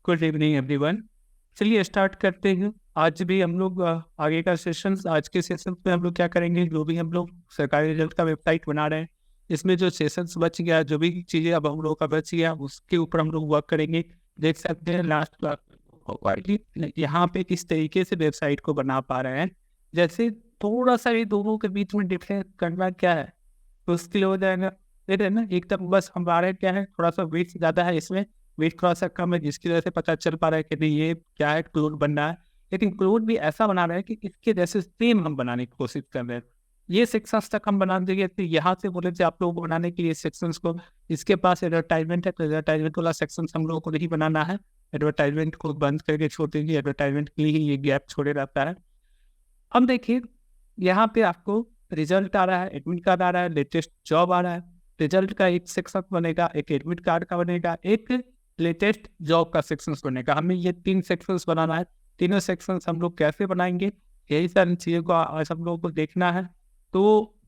Good evening everyone. चलिए start करते हैं। आज भी हम लोग आगे का सेशंस, आज के सेशंस में हम लोग क्या करेंगे, जो भी हम लोग सरकारी रिजल्ट का वेबसाइट बना रहे हैं, इसमें जो सेशंस बच गया, जो भी चीज़ें अब हम लोग का बच गया, उसके ऊपर हम लोग वर्क करेंगे। देख सकते हैं लास्ट क्लास यहाँ पे किस तरीके से वेबसाइट को बना पा रहे हैं। जैसे थोड़ा सा ये दोनों के बीच में डिफरेंस करना क्या है, तो उसके लिए हो जाएगा। देख रहे हैं ना, एकदम बस हमारे क्या है, थोड़ा सा वेट ज़्यादा है इसमें, वेट थोड़ा सा कम है, जिसकी वजह से पता चल पा रहा है कि नहीं ये क्या है, क्लोन बन रहा है। लेकिन क्लोन भी ऐसा बना रहा है कि इसके जैसे सेम हम बनाने की कोशिश कर रहे हैं। ये सेक्शंस तक हम बना देंगे, फिर यहाँ से बोले थे आप लोगों को बनाने के लिए सेक्शंस को, इसके पास एडवर्टाइजमेंट है तो एडवर्टाइजमेंट वाला सेक्शन हम लोगों को नहीं बनाना है। एडवर्टाइजमेंट को बंद करके छोड़ देंगे, एडवर्टाइजमेंट के लिए ही ये गैप छोड़े रहता है। अब देखिए यहाँ पे आपको रिजल्ट आ रहा है, एडमिट कार्ड आ रहा है, लेटेस्ट जॉब आ रहा है। रिजल्ट का एक सेक्शन बनेगा, एक एडमिट कार्ड का बनेगा, एक लेटेस्ट जॉब का सेक्शन बनेगा। हमें ये 3 सेक्शंस बनाना है। तीनों सेक्शंस हम लोग कैसे बनाएंगे, यही सारी चीज़ों को आज हम लोगों को देखना है। तो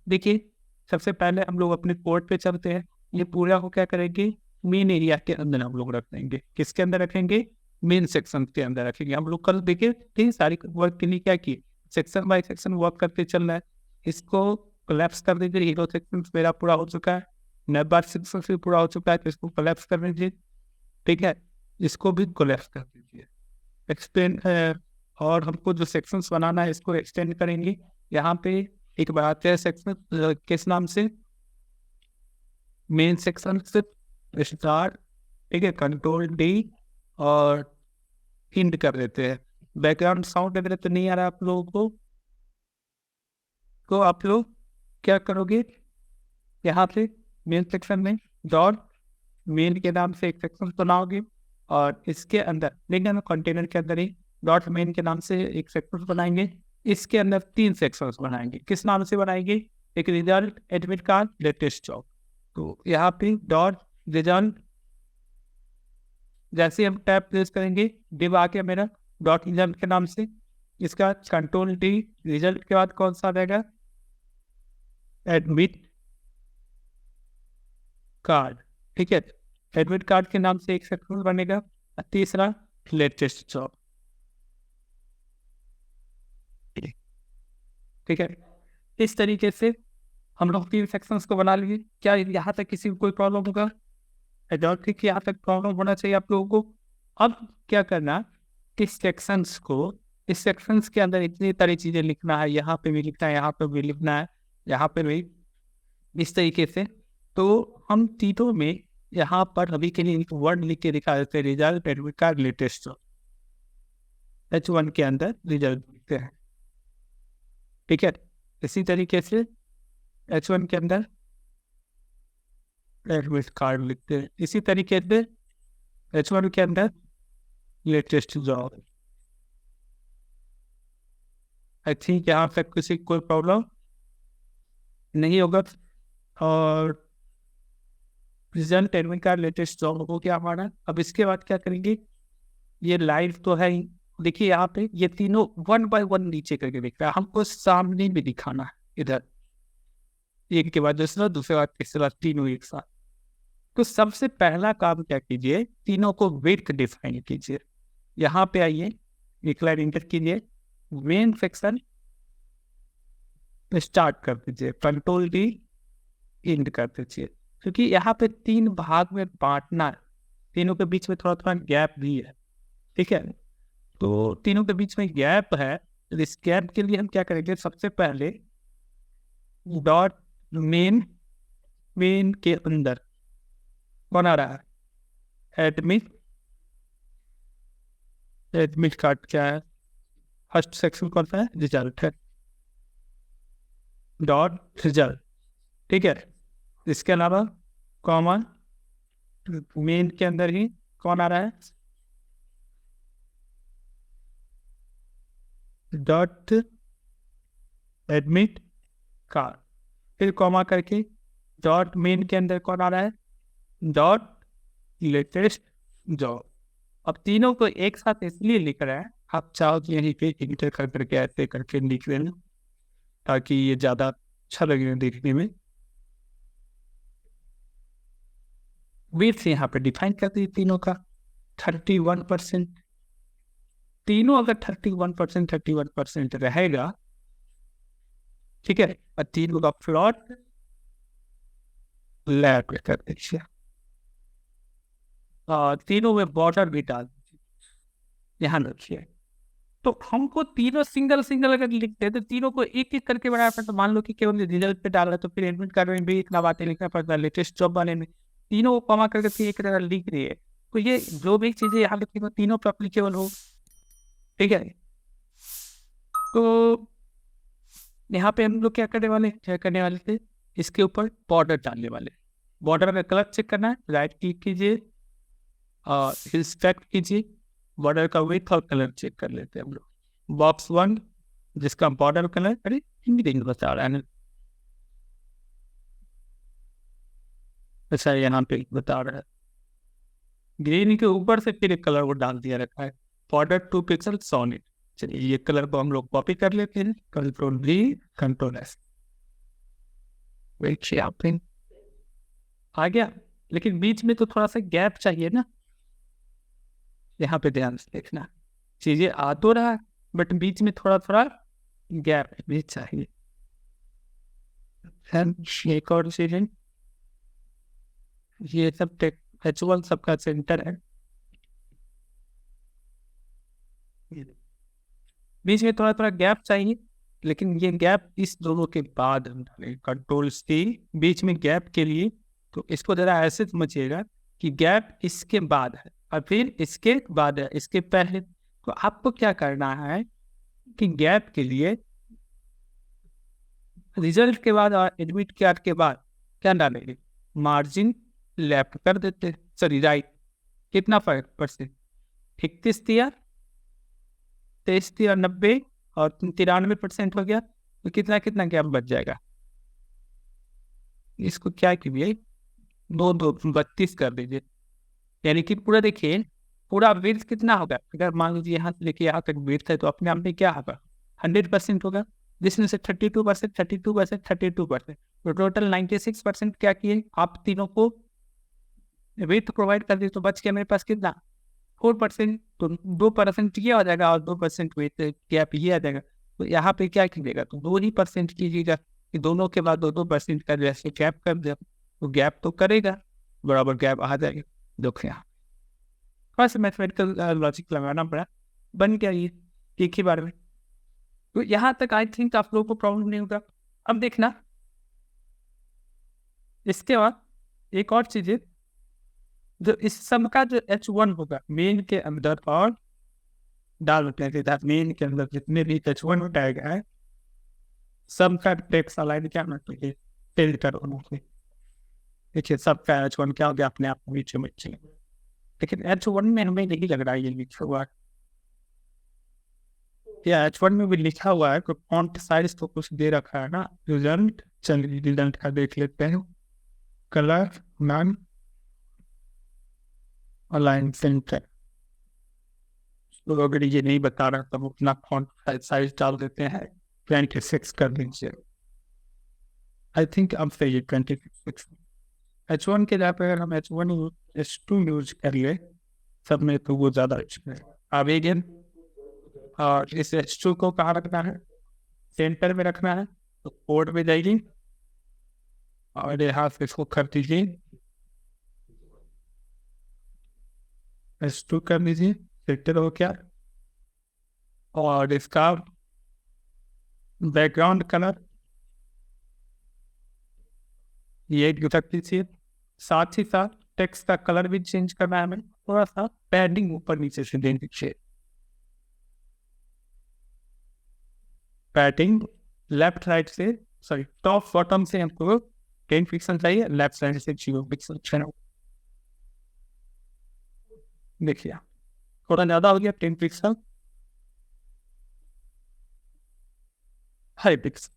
देखिए, सबसे पहले हम लोग अपने कोड पे चलते हैं। ये पूरा को क्या करेंगे, मेन एरिया के अंदर हम लोग रख देंगे। किसके अंदर रखेंगे, मेन सेक्शन के अंदर रखेंगे। हम लोग कल देखिए ठीक सारी वर्क के लिए क्या किए, सेक्शन बाय सेक्शन वर्क करते चल रहा है। इसको कोलैप्स कर दीजिए। हीरो सेक्शन मेरा पूरा हो चुका है, नेबार सेक्शन भी पूरा हो चुका है, तो इसको कोलैप्स कर दीजिए। ठीक है, इसको भी कोलैप्स कर दीजिए। एक्सटेंड और हमको जो सेक्शंस बनाना है इसको एक्सटेंड करेंगे। यहाँ पे एक बनाते हैं सेक्शन किस नाम से, मेन सेक्शन से स्टार्ट। ठीक है, कंट्रोल डी और हिंट कर देते हैं। बैकग्राउंड साउंड वगैरह तो नहीं आ रहा आप लोगों को, तो आप लोग क्या करोगे, यहाँ पे मेन सेक्शन में डॉट मेन के नाम से एक सेक्शन बनाओगे, और इसके अंदर लेकिन कंटेनर के अंदर ही डॉट मेन के नाम से एक सेक्शन बनाएंगे। इसके अंदर 3 सेक्शंस बनाएंगे। किस नाम से बनाएंगे, एक result, admit card, latest job. तो यहाँ पे डॉट रिजल्ट, जैसे हम टैब प्रेस करेंगे डिव आके मेरा डॉट रिजल्ट के नाम से। इसका कंट्रोल डी, रिजल्ट के बाद कौन सा रहेगा, एडमिट कार्ड। ठीक है, एडमिट कार्ड के नाम से एक सेक्शन बनेगा। तीसरा लेटेस्ट जॉब। ठीक है, इस तरीके से हम लोग 3 सेक्शंस को बना लिए। क्या यहाँ तक किसी को कोई प्रॉब्लम होगा, ठीक, यहाँ तक प्रॉब्लम होना चाहिए आप लोगों को। अब क्या करना, इस सेक्शंस को, इस सेक्शंस के अंदर इतनी सारी चीजें लिखना है, यहाँ पे भी लिखना है, यहाँ पे भी लिखना है, यहाँ पे भी, इस तरीके से। तो हम तीनों में यहाँ पर अभी के लिए एक वर्ड लिख के दिखा देते हैं, result, admit card, latest. H1 के अंदर रिजल्ट लिखते हैं। ठीक है, इसी तरीके से H1 के अंदर एडमिट कार्ड लिखते हैं। इसी तरीके से H1 के अंदर लेटेस्ट जॉब। आई थिंक यहाँ तक किसी कोई प्रॉब्लम नहीं होगा। और result, admit card, latest job हो गया हमारा। अब इसके बाद क्या करेंगे, ये लाइव तो है ही। देखिए यहाँ पे ये तीनों 1 बाय 1 नीचे करके दिख रहा है, हमको सामने भी दिखाना है। इधर एक के बाद दूसरा, दूसरे बाद तीसरा, तीनों एक साथ। तो सबसे पहला काम क्या कीजिए, तीनों को वेट डिफाइन कीजिए। यहाँ पे आइए, एक लाइन इंटर कीजिए, मेन सेक्शन स्टार्ट कर दीजिए, कंट्रोल डी एंड कर दीजिए। क्योंकि यहाँ पे 3 भाग में बांटना है, तीनों के बीच में थोड़ा थोड़ा गैप भी है। ठीक है, तो तीनों के बीच में गैप है, तो इस गैप के लिए हम क्या करेंगे, सबसे पहले डॉट मेन, मेन के अंदर कौन आ रहा है, एडमिट, एडमिट कार्ड क्या है, फर्स्ट सेक्शन कौन सा है, रिजल्ट है, डॉट रिजल्ट। ठीक है, इसके अलावा कॉमन मेन के अंदर ही कौन आ रहा है, डॉट एडमिट कार्ड। फिर कॉमा करके डॉट मेन के अंदर कौन आ रहा है, डॉट लेटेस्ट जॉब। अब तीनों को एक साथ इसलिए लिख रहा है, आप चाहो तो यहीं पे इंटर कर करके ऐसे करके लिख लेना, ताकि ये ज़्यादा अच्छा लगे देखने में। वेट से यहाँ पे डिफाइन कर दी तीनों का। 31%। तीनों अगर 31% रहेगा, ठीक है, और तीनों का प्लॉट लैब कर दीजिए, और तीनों में बॉर्डर भी डाल दीजिए, ध्यान रखिए। तो हमको तीनों सिंगल सिंगल अगर लिखते हैं तो तीनों को एक एक करके बनाना पड़ता है। मान लो कि केवल रिजल्ट पे डाला तो फिर एडमिट कार्ड में भी इतना बातें लिखना पड़ता है, लेटेस्ट जॉब वाले में तीनों को कमा करके फिर एक तरह लिख रही है। तो ये जो भी चीजें यहाँ लिखी हो तीनों पर अप्लीकेबल हो, ठीक है। तो यहाँ पे हम लोग क्या करने वाले थे, इसके ऊपर बॉर्डर डालने वाले। बॉर्डर का कलर चेक करना है, राइट क्लिक कीजिए और इंस्पेक्ट कीजिए, बॉर्डर का विड्थ और कलर चेक कर लेते हैं हम लोग। बॉक्स 1 जिसका बॉर्डर कलर, अरे हिंदी बता रहा है, अच्छा यहाँ पे बता रहा है ग्रीन के ऊपर से फिर एक कलर वो डाल दिया रखा है, बॉर्डर 2 पिक्सल सॉलिड। चलिए ये कलर को हम लोग कॉपी कर लेते हैं, Ctrl+V Ctrl+S, वेट यहाँ पे आ गया। लेकिन बीच में तो थोड़ा सा गैप चाहिए ना, यहाँ पे ध्यान से देखना, चीजें आ तो रहा है बट बीच में थोड़ा थोड़ा गैप भी चाहिए। एक और चीज है, ये सब H1 सबका सेंटर है, बीच में थोड़ा थोड़ा गैप चाहिए, लेकिन ये गैप इस दोनों के बाद हम डालेंगे, Ctrl+C बीच में गैप के लिए। तो इसको जरा ऐसे समझिएगा कि गैप इसके बाद है और फिर इसके बाद है, इसके पहले। तो आपको क्या करना है कि गैप के लिए रिजल्ट के बाद और एडमिट कार्ड के बाद क्या डालेंगे, मार्जिन लेफ्ट कर देते, सॉरी राइट, कितना परसेंट, 31 दिया, 23 दिया, 90 और 93% हो गया, तो कितना कितना गैप बच जाएगा। इसको क्या कीजिए, 32 कर दीजिए, यानी कि पूरा देखिए पूरा विड्थ कितना होगा। अगर मान लीजिए यहाँ से लेके यहाँ तक विड्थ है तो अपने आप में क्या होगा, 100% होगा, जिसमें से 32%, 32%, 32%, तो टोटल 96% क्या किए आप तीनों को विड्थ प्रोवाइड कर दिए। तो बच गया मेरे पास कितना, 4%। तो 2% ये आ जाएगा और 2% विड्थ गैप ये आ जाएगा। तो यहाँ पे क्या कीजिएगा, तो 2% कीजिएगा कि दोनों के बाद 2% का जैसे गैप कर दिया, तो गैप तो करेगा, बराबर गैप आ जाएगा। देखो यहाँ थोड़ा सा मैथमेटिकल लॉजिक लगाना पड़ा, बन गया ये एक ही बार में। तो यहाँ तक आई थिंक आप लोगों को प्रॉब्लम नहीं होगा। अब देखना इसके बाद एक और चीज है, जो इस सब का जो H1 होगा मेन के अंदर और डाल देते, मेन के अंदर जितने भी H1 टैग है सब का टेक्स्ट अलाइन क्या मतलब फिल करो। देखिए सबका H1 क्या हो गया, अपने आप नीचे में, लेकिन H1 में हमें नहीं लग रहा है ये लिखा हुआ, या H1 में भी लिखा हुआ है तो फॉन्ट साइज तो कुछ दे रखा है ना। रिजल्ट, चलिए रिजल्ट का देख लेते हैं, कलर नाम अलाइन सेंटर। तो अगर ये नहीं बता रहा तब अपना फॉन्ट साइज डाल देते हैं, 26 कर दीजिए। आई थिंक अब सही है 26। H1 के जगह पर अगर हम H1 H2 यूज कर ले सब में तो वो ज़्यादा अच्छा है। अब अगेन और इस H2 को कहाँ रखना है, सेंटर में रखना है, तो कोड में जाइए और यहाँ से इसको कर दीजिए H2 कर दीजिए, सेंटर हो क्या। और इसका बैकग्राउंड कलर ये रख दीजिए, साथ ही साथ टेक्स्ट का कलर भी चेंज करना है हमें, थोड़ा सा पैडिंग ऊपर नीचे से दे दीजिए, पैडिंग लेफ्ट राइट से, सॉरी टॉप बॉटम से हमको 10 पिक्सल चाहिए, लेफ्ट साइड से 0 पिक्सल चाहिए। देखिए थोड़ा ज़्यादा हो गया 10 pixel, high pixel,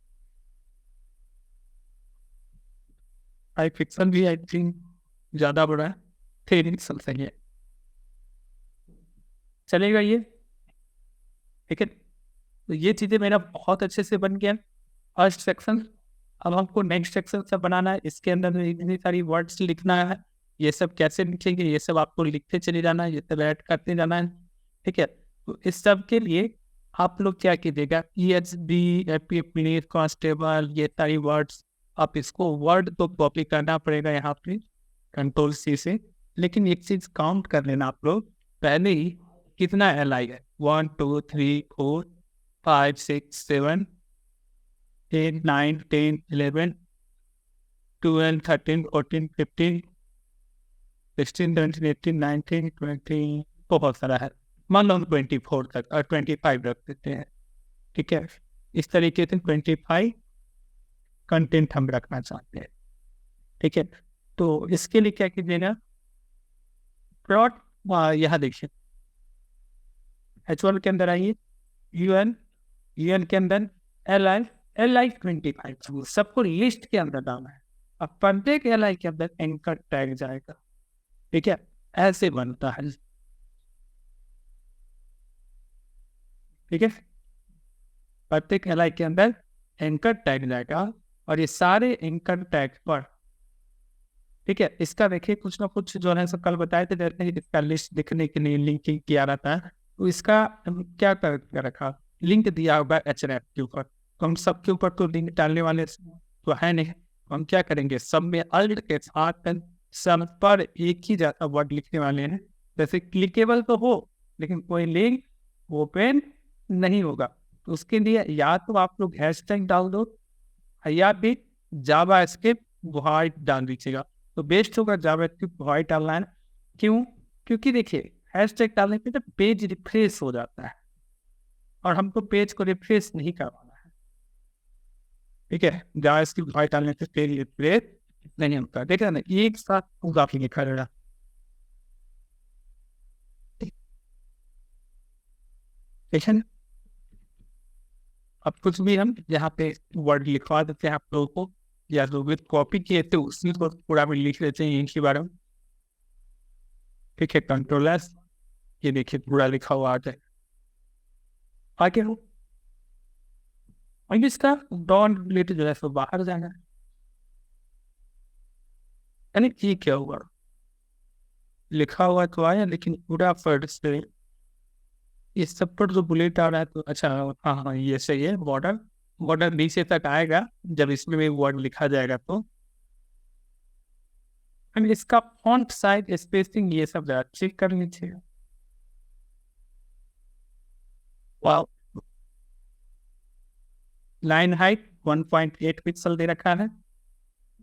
high pixel भी आई थिंक ज़्यादा बड़ा है, 3 पिक्सल सही है, चलेगा ये, ठीक है। तो ये चीज़ें मेरा बहुत अच्छे से बन गया फर्स्ट सेक्शन। अब हमको नेक्स्ट सेक्शन सब बनाना है, इसके अंदर इतनी सारी वर्ड्स लिखना है, ये सब कैसे लिखेंगे, ये सब आपको लिखते चले जाना है, ये सब ऐड करते जाना है, ठीक है। तो इस सब के लिए आप लोग क्या कीजिएगा, EHB, एपी, पुलिस कांस्टेबल, ये सारी वर्ड्स, आप इसको वर्ड तो कॉपी करना पड़ेगा यहाँ पे Ctrl+C से, लेकिन एक चीज काउंट कर लेना आप लोग पहले ही, कितना LI है, 1 2 3 4 5 6 7 8 9 10 11 12 13 14 15 16 17 18 19 20, बहुत सारा है, मान लो हम 24 तक और 25 रख देते हैं, ठीक है। इस तरीके से 25 कंटेंट हम रखना चाहते हैं, ठीक है। तो इसके लिए क्या कीजिएगा, प्लॉट यहाँ देखिए, H1 के अंदर आइए, UN के अंदर LI 25, सबको लिस्ट के अंदर डालना है। अब प्रत्येक LI के अंदर एंकर टैग जाएगा, ठीक है, ऐसे बनता है, ठीक है। प्रत्येक LI के अंदर एंकर टैग जाएगा और ये सारे एंकर टैग पर, ठीक है, इसका देखिए कुछ ना कुछ जो है, सब कल बताए थे, जैसे इसका लिस्ट दिखने के लिए लिंकिंग किया रहता है, तो इसका क्या कर रखा, लिंक दिया होगा HRF के ऊपर, तो हम सबके ऊपर तो लिंक डालने वाले तो है नहीं, तो हम क्या करेंगे, सब में अल्ट के साथ सब पर एक ही जैसा वर्ड लिखने वाले हैं, जैसे क्लिकेबल तो हो लेकिन कोई लिंक ओपन नहीं होगा, तो उसके लिए या तो आप लोग हैशटैग डाल दो या फिर जावास्क्रिप्ट वाइट डाल दीजिएगा, तो बेस्ट होगा जावास्क्रिप्ट वाइट डालना है। क्यों? क्योंकि देखिए हैशटैग डालने पे तो पेज रिफ्रेश हो जाता है और हमको पेज को रिफ्रेश नहीं करवाना है, ठीक है। जावास्क्रिप्ट वाइट डालने से पेज रिफ्रेश नहीं होता, देखा ना, एक साथ पूरा लिखा रहेगा, ठीक है ना। अब कुछ भी हम यहाँ पे वर्ड लिखवा देते हैं आप लोगों को, या तो विद कॉपी किए तो उसी को पूरा भी लिख लेते हैं इनके बारे में, ठीक है। Ctrl+, ये देखिए पूरा लिखा हुआ आ जाए, आगे हो, और इसका डॉन रिलेटेड जो है सो बाहर जाना है, यानी ये क्या हुआ, लिखा हुआ तो आया लेकिन पूरा फर्स्ट से इस सब पर जो बुलेट आ रहा है, तो अच्छा हाँ हाँ ये सही है, बॉर्डर बॉर्डर नीचे तक आएगा जब इसमें भी वर्ड लिखा जाएगा, तो इसका फॉन्ट साइज, स्पेसिंग, ये सब जरा चेक कर लीजिए। वाह, लाइन हाइट 1.8 पिक्सल दे रखा है,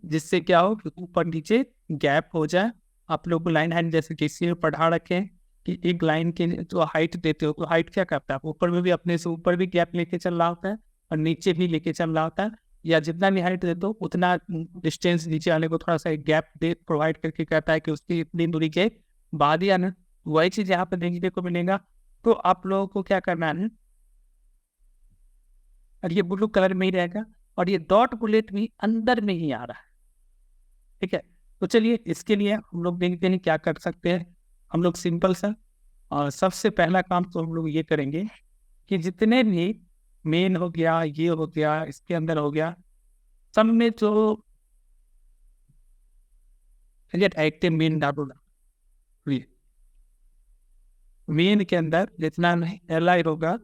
जिससे क्या हो कि ऊपर नीचे गैप हो जाए। आप लोग को लाइन हाइट जैसे किसी में पढ़ा रखे हैं कि एक लाइन के जो हाइट देते हो, तो हाइट क्या करता है, ऊपर में भी अपने से ऊपर भी गैप लेके चल रहा होता है और नीचे भी लेके चल रहा होता है, या जितना भी हाइट देते हो उतना डिस्टेंस नीचे आने को थोड़ा सा गैप दे प्रोवाइड करके कहता है कि उसकी इतनी दूरी के बाद ही आना, वही चीज यहाँ पे देखने को मिलेगा। तो आप लोगों को क्या करना है, और ये ब्लू कलर में ही रहेगा और ये डॉट बुलेट भी अंदर में ही आ रहा है, ठीक है। तो चलिए इसके लिए हम लोग देखते हैं क्या कर सकते हैं, हम लोग सिंपल सा, और सबसे पहला काम तो हम लोग ये करेंगे कि जितने भी मेन हो गया, ये हो गया, इसके अंदर हो गया, सब में जो एक्टिव मेन डालूंगा, मेन के अंदर जितना LI होगा,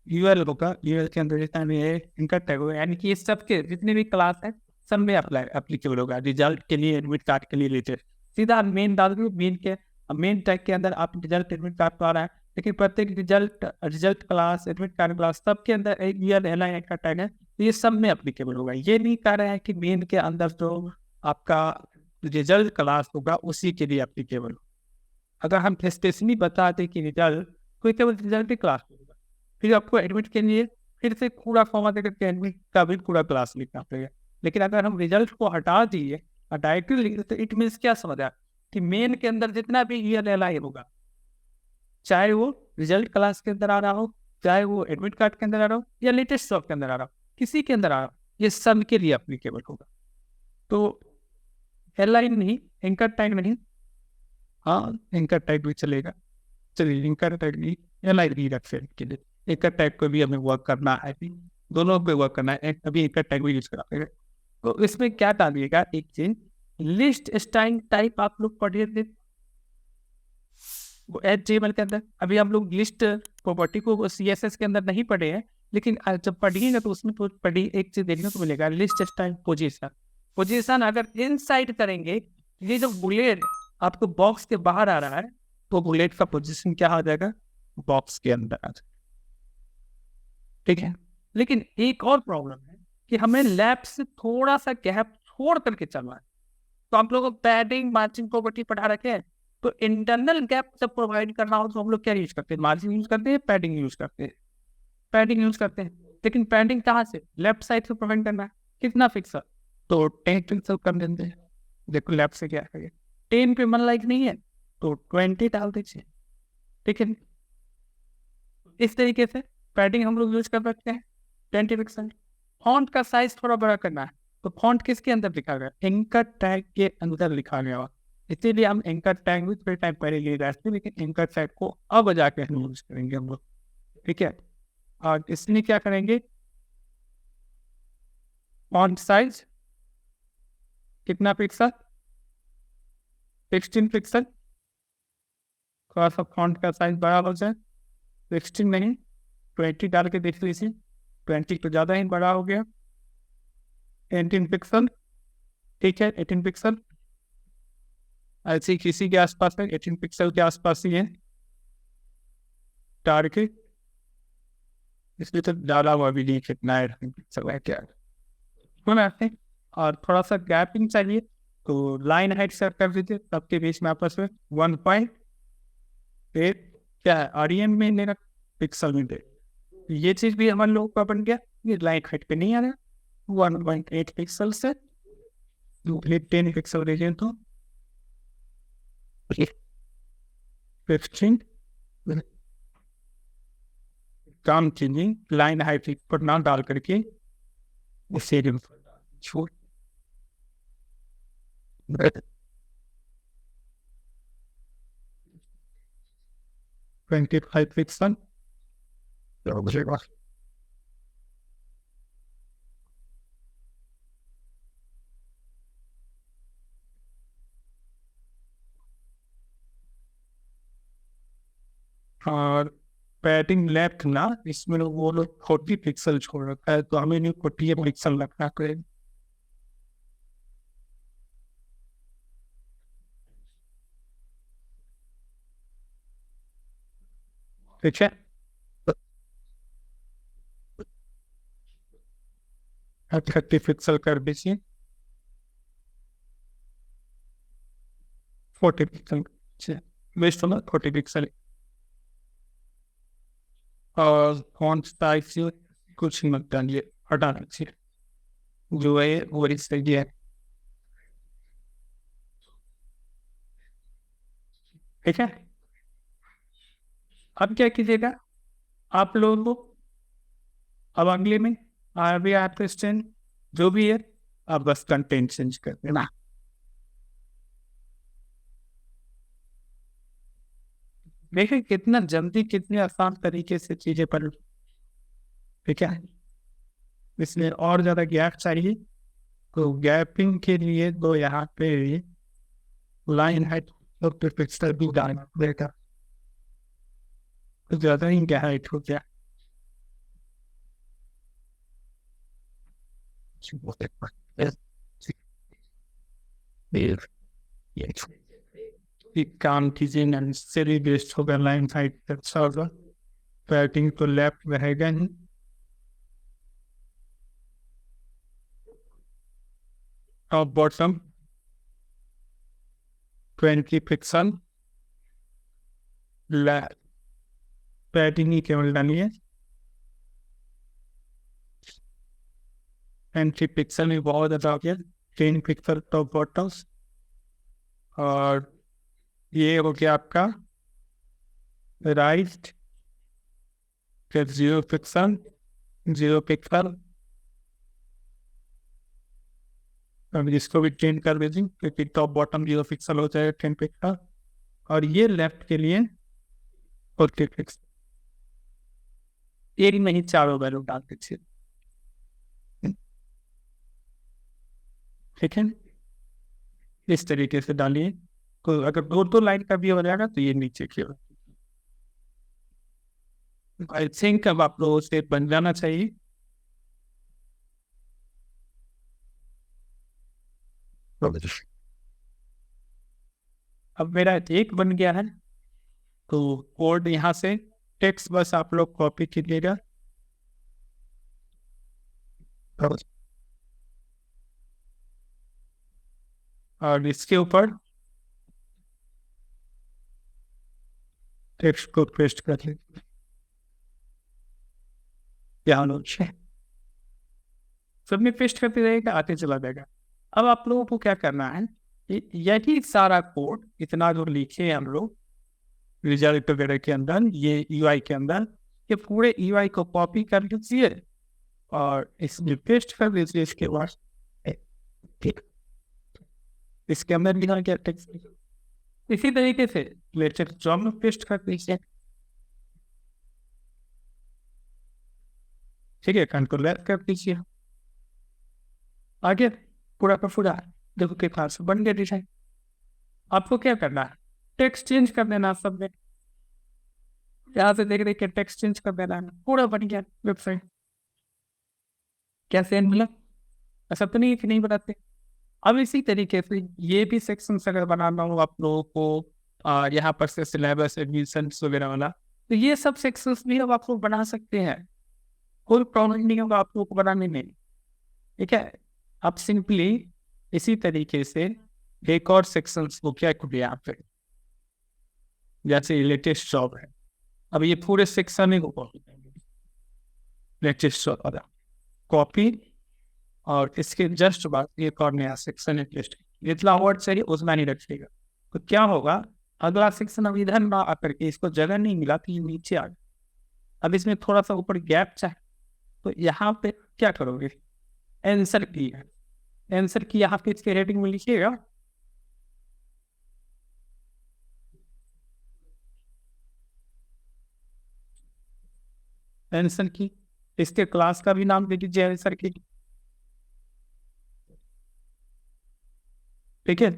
UL होगा, UL के अंदर जितना भी है इनका टैग होगा, यानी कि ये सबके जितने भी क्लास है सब में एप्लीकेबल होगा, रिजल्ट के लिए, एडमिट कार्ड के लिए रिलेटेड, सीधा मेन डाल दो, मेन के मेन टैग के अंदर आप रिजल्ट, एडमिट कार्ड आ रहा है, लेकिन प्रत्येक result class, admit card class, सबके अंदर UL LI का टैग है, तो ये सब में एप्लीकेबल होगा। ये नहीं कह रहे हैं कि मेन के अंदर जो आपका रिजल्ट क्लास होगा उसी के लिए एप्लीकेबल हो, अगर हम स्पेशली बता दें कि रिजल्ट, कोई केवल रिजल्ट ही क्लास होगा, फिर आपको एडमिट के लिए फिर से पूरा फॉर्मा देकर के एडमिट का भी पूरा क्लास लिखना पड़ेगा। लेकिन अगर हम रिजल्ट को हटा दिए और डायरेक्टली लिख देते, इट मीन्स क्या समझा कि मेन के अंदर जितना भी UL LI होगा, चाहे वो रिजल्ट क्लास के अंदर आ रहा हो, चाहे वो एडमिट कार्ड के अंदर आ रहा हो, या लेटेस्ट स्टॉक के अंदर आ रहा हो, किसी के अंदर आ रहा हो, ये सब के लिए एप्लीकेबल होगा। तो LI नहीं, एंकर टैग नहीं, हाँ एंकर टैग भी चलेगा, चलिए एंकर टैग नहीं, LI भी रखे के लिए, एंकर टैग को भी हमें वर्क करना है, दोनों पे वर्क करना है, अभी एंकर टैग भी यूज करा। तो इसमें क्या डालिएगा, एक चीज लिस्ट स्टाइल टाइप आप लोग पढ़े थे HTML के अंदर। अभी हम लोग लिस्ट प्रॉपर्टी को CSS के अंदर नहीं पढ़े हैं, लेकिन जब पढ़िएगा तो उसमें तो पढ़ी एक चीज देखने को मिलेगा, लिस्ट स्टाइल पोजीशन। पोजीशन अगर इनसाइड करेंगे, ये जो बुलेट आपको बॉक्स के बाहर आ रहा है, तो बुलेट का पोजीशन क्या आ जाएगा, बॉक्स के अंदर आ जाएगा। ठीक है, लेकिन एक और प्रॉब्लम है कि हमें लेफ्ट से थोड़ा सा गैप छोड़ करके चलना है। तो आप लोगों को पैडिंग मार्जिन प्रॉपर्टी पढ़ा रखे हैं, तो इंटरनल गैप जब प्रोवाइड करना हो तो हम लोग क्या यूज करते हैं, मार्जिन यूज करते हैं, पैडिंग यूज करते हैं, पैडिंग यूज करते हैं। लेकिन पैडिंग कहाँ से, लेफ्ट साइड से प्रोवाइड करना है, कितना पिक्सल, तो 10 पिक्सल कर देते हैं। देखो लेफ्ट से क्या करेंगे, 10 पे मन लाइक नहीं है तो 20 डाल दीजिए। ठीक है, इस तरीके से पैडिंग हम लोग यूज कर सकते हैं 20 पिक्सल। फॉन्ट का साइज थोड़ा बड़ा करना है, तो फॉन्ट किसके अंदर लिखा गया, एंकर टैग के अंदर लिखा गया हुआ, इसीलिए हम एंकर टैग भी थोड़े टाइम पहले ले रहे थे, लेकिन एंकर टैग को अब जाके हम यूज करेंगे हम लोग। ठीक है, और इसमें क्या करेंगे, फॉन्ट साइज कितना पिक्सल, 16 पिक्सल। थोड़ा सा फॉन्ट का साइज बड़ा हो जाए, 16 नहीं 20 डाल के देख लीजिए, 20 तो ज़्यादा ही बड़ा हो गया। 18 पिक्सल, ठीक है 18 पिक्सल, ऐसे किसी के आसपास है, 18 पिक्सल के आसपास ही है टारगेट, इसलिए तो ज़्यादा हुआ भी नहीं, कितना है 18 पिक्सल है क्या है। और थोड़ा सा गैपिंग चाहिए, तो लाइन हाइट सेट कर दीजिए सबके बीच में आपस में 1.8 क्या है REM में मेरा पिक्सल में दे, ये चीज भी हमारे लोगों का बन गया। ये लाइन हाइट पे नहीं आ रहा, 1.8 पिक्सल से 10 पिक्सल दीजिए तो 15 काम कीजिए, लाइन हाइट पर ना डाल करके उसे छोड़ 25 पिक्सल। और पैडिंग लेफ्ट ना, इसमें वो लोग 40 पिक्सल छोड़ रखा है, तो हमें नहीं 40 पिक्सल रखना पड़ेगा। ठीक है, 30 पिक्सल कर दीजिए, 40 पिक्सल वेस्ट होना, 40 पिक्सल। और फॉन्ट साइज कुछ मत डालिए, हटा दीजिए, जो है वो सही है। ठीक है, अब क्या कीजिएगा आप लोगों को, अब अगले में भी आपका स्टैंड जो भी है, आप बस कंटेंट चेंज कर देना। देखिए कितना जल्दी कितने आसान तरीके से चीजें पर। ठीक है, इसलिए और ज्यादा गैप चाहिए, तो गैपिंग के लिए तो यहाँ पे लाइन हाइट तो पिक्सल भी डालना पड़ेगा, तो ज्यादा ही हाइट हो गया। एक काम कीजिए, नेसेसरी वेस्ट होगा, लाइन हाइट अच्छा होगा, पैडिंग तो लेफ्ट रहेगा ही। टॉप बॉटम 20 पिक्सल, पैडिंग ही केवल डाली है, 20 पिक्सल में बहुत ज़्यादा हो गया, 10 पिक्सल टॉप बॉटम। और ये हो गया आपका राइट, फिर 0 पिक्सल, 0 पिक्सल, अब इसको भी चेंज कर दीजिए, क्योंकि टॉप बॉटम 0 पिक्सल हो जाएगा 10 पिक्सल। और ये लेफ्ट के लिए 40 पिक्सल, एक नहीं चारों वैल्यू डाल दीजिए। ठीक है, इस तरीके से डालिए। तो अगर दो लाइन का भी हो जाएगा तो ये नीचे की ओर। आई थिंक अब आप लोगों से बन जाना चाहिए। अब मेरा एक बन गया है, तो कोड यहाँ से टेक्स्ट बस आप लोग कॉपी कीजिएगा और इसके ऊपर टेक्स्ट को पेस्ट कर लीजिए। यहाँ नीचे सबमिट पेस्ट करते रहेगा, आते चला जाएगा। अब आप लोगों को क्या करना है, यही सारा कोड इतना जो लिखे हम लोग रिजल्ट वगैरह के अंदर, ये यूआई के अंदर, ये पूरे यूआई को कॉपी कर लीजिए और इसमें पेस्ट कर दीजिए। इसके बाद इसके अंदर लिखा क्या टेक्स्ट, इसी तरीके से लेटेस्ट जॉब में पेस्ट कर दीजिए। ठीक है, कंट्रोल एफ कर दीजिए। आगे पूरा का पूरा देखो के पास बन गया डिजाइन। आपको क्या करना है, टेक्स्ट चेंज कर देना। सब में यहाँ से देख देख के टेक्स्ट चेंज कर देना है, पूरा बन गया वेबसाइट। कैसे मिला, ऐसा तो नहीं कि नहीं बनाते। अब इसी तरीके से ये भी सेक्शन अगर बनाना हो आप लोगों को, यहाँ पर से सिलेबस एडमिशन वगैरह वाला, तो ये सब सेक्शंस भी अब आप लोग बना सकते हैं। कोई प्रॉब्लम नहीं होगा आप लोगों को बनाने में। ठीक है, आप सिंपली इसी तरीके से एक और सेक्शंस को क्या करिए यहाँ पे, जैसे लेटेस्ट जॉब है, अब ये पूरे सेक्शन ही को कॉपी करेंगे, लेटेस्ट जॉब कॉपी, और इसके जस्ट बाद एक और नया सेक्शन है टेस्ट। जितना वर्ड चाहिए उतना नहीं रखिएगा, तो क्या होगा, अगला सेक्शन अब इधर ना आकर के इसको जगह नहीं मिला तो ये नीचे आ गया। अब इसमें थोड़ा सा ऊपर गैप चाहिए, तो यहाँ पे क्या करोगे, आंसर की है, आंसर की यहाँ पे इसके रेटिंग में लिखिएगा। आंसर की, इसके क्लास का भी नाम दे दीजिए आंसर की। ठीक है,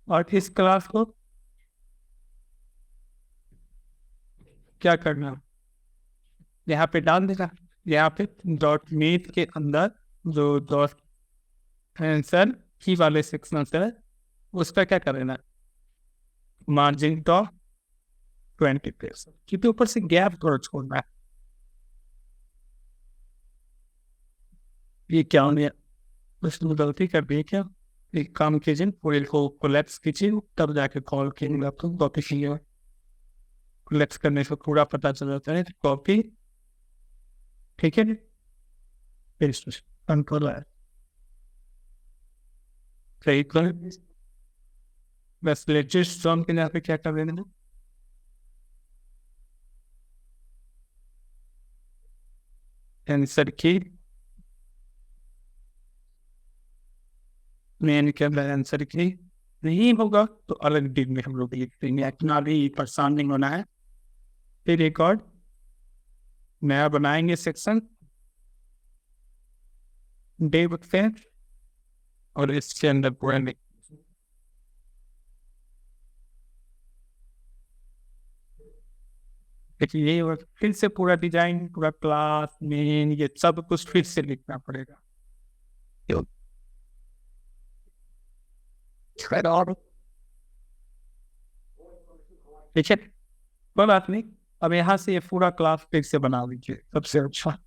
और इस क्लास को क्या करना, यहाँ पे डाल देगा। यहाँ पे डॉट नीट के अंदर जो डॉट आंसर की वाले सेक्शन है उसका क्या करना, मार्जिन टॉप 20%, क्योंकि ऊपर से गैप थोड़ा छोड़ना है। ये क्या हो गया, उसमें गलती कर दी क्या, एक काम कीजिए पूरे को कोलैप्स कीजिए, तब जाके कॉल कीजिए आपको कॉपी कीजिए। कोलैप्स करने से पूरा पता चल जाता है, कॉपी। ठीक है, कंट्रोल है सही कर, बस लेटेस्ट जॉब के यहाँ पे क्या कर देना, आंसर की मेन के अंदर आंसर की नहीं होगा तो अलग डील में हम लोग लिखते हैं, इतना भी परेशान नहीं होना है। फिर एक और नया बनाएंगे सेक्शन डे से, और इसके अंदर पूरा देखिए ये फिर से पूरा डिजाइन, पूरा क्लास मेन ये सब कुछ फिर से लिखना पड़ेगा। ठीक है, कोई बात नहीं। अब यहाँ से ये पूरा क्लास फिर से बना लीजिए सबसे अच्छा।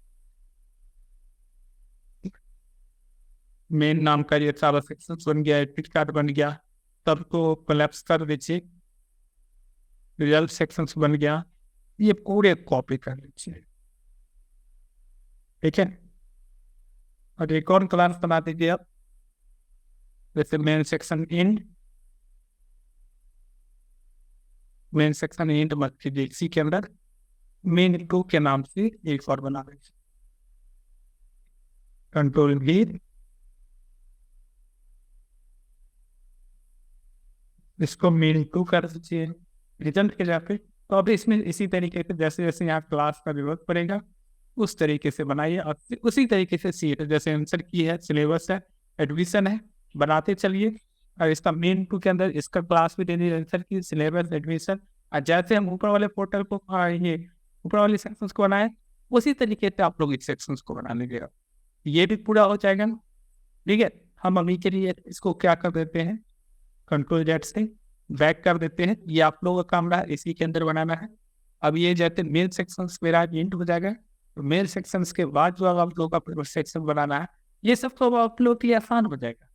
मेन नाम का ये सारा सेक्शन बन गया, एडमिट कार्ड बन गया, सबको कोलैप्स कर दीजिए। रिजल्ट सेक्शन बन गया, ये पूरे कॉपी कर लीजिए। ठीक है, और एक और क्लास बना दीजिए आप, जैसे main section in, main section end मत कीजिए, इसी के अंदर मेन 2 के नाम से एक और बना दीजिए, कंट्रोल भी, इसको मेन 2 कर दीजिए रिजल्ट के जाके। तो अभी इसमें इसी तरीके से जैसे जैसे यहाँ क्लास का जरूरत पड़ेगा उस तरीके से बनाइए, और उसी तरीके से सीट जैसे आंसर की है, सिलेबस है, एडमिशन है, बनाते चलिए। और इसका मेन टू के अंदर इसका क्लास भी देनी आंसर की सिलेबस एडमिशन। और जैसे हम ऊपर वाले पोर्टल को ये ऊपर वाले सेक्शंस को बनाए, उसी तरीके से आप लोग इस सेक्शंस को बना लीजिएगा। ये भी पूरा हो जाएगा। ठीक है, हम अभी के लिए इसको क्या कर देते हैं, कंट्रोल जेड से बैक कर देते हैं। ये आप लोगों का काम रहा, इसी के अंदर बनाना है। अब ये जैसे मेल सेक्शंस मेरा एंड हो जाएगा, तो मेल सेक्शंस के बाद जो आप लोग का सेक्शन बनाना है, ये सब तो आप लोग के लिए आसान हो जाएगा।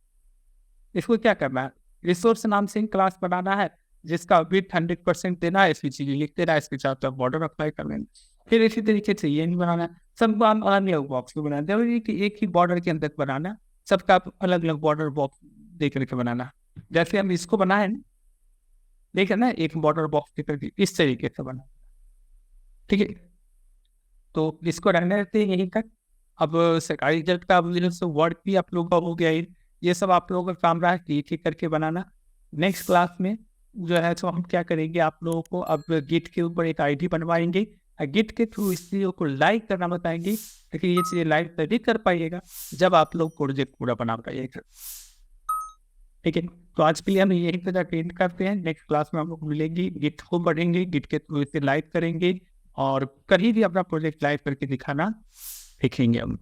इसको क्या करना है, रिसोर्स नाम से क्लास बनाना है, जिसका विथ 100% देना है, इसकी चीजें लिख देना है, इसके साथ बॉर्डर अप्लाई कर लेना। फिर इसी तरीके से ये नहीं बनाना है, सबको हम अलग बॉक्स में बनाना है, एक ही बॉर्डर के अंदर बनाना है, सबका अलग अलग बॉर्डर बॉक्स देख करके बनाना। जैसे हम इसको बनाए ना, देखे ना, एक बॉर्डर बॉक्स के करके इस तरीके से बना। ठीक है, तो इसको रहने देते हैं यहीं तक। अब सरकारी रिजल्ट का वर्क भी आप लोगों का हो गया है, ये सब आप लोगों का काम रहा है एक एक करके बनाना। नेक्स्ट क्लास में जो है तो हम क्या करेंगे, आप लोगों को अब गिट के ऊपर एक आईडी बनवाएंगे, गिट के थ्रू इस चीज़ों को लाइक करना बताएंगे, लेकिन ये चीज़ें लाइक तभी कर पाइएगा जब आप लोग प्रोजेक्ट पूरा बना पाइएगा। ठीक है, तो आज के लिए हम यही तरह ट्रेंड करते हैं। नेक्स्ट क्लास में हम लोग मिलेंगे, गिट को बढ़ेंगे, गिट के थ्रू इसे लाइक करेंगे, और कहीं भी अपना प्रोजेक्ट लाइव करके दिखाना सीखेंगे हम।